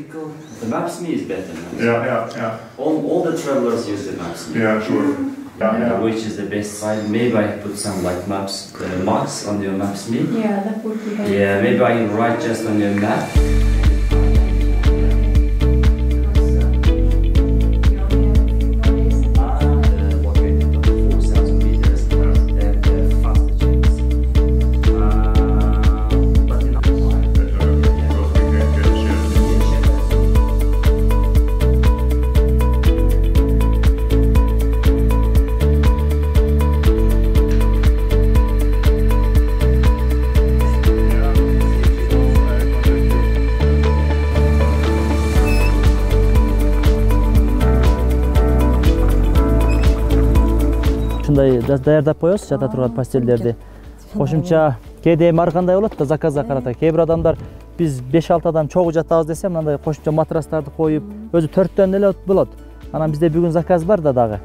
practical. The Maps.me is better. Yeah. All the travelers use the Maps.me. Yeah, sure. Yeah. Which is the best site? Maybe I put some like maps, marks on your Maps.me. Yeah, that would be helpful. Yeah, maybe I can write just on your map. Ушундай даярдап коебуз жата турган постелдерди. Кошумча кээде эми ар кандай болот да заказга карата. Кээ бир адамдар биз 5-6 адам чогуу жатабыз десе, мындай кошумча матрастарды коюп, өзү 4төн эле болот. Анан бизде бүгүн заказ бар да дагы.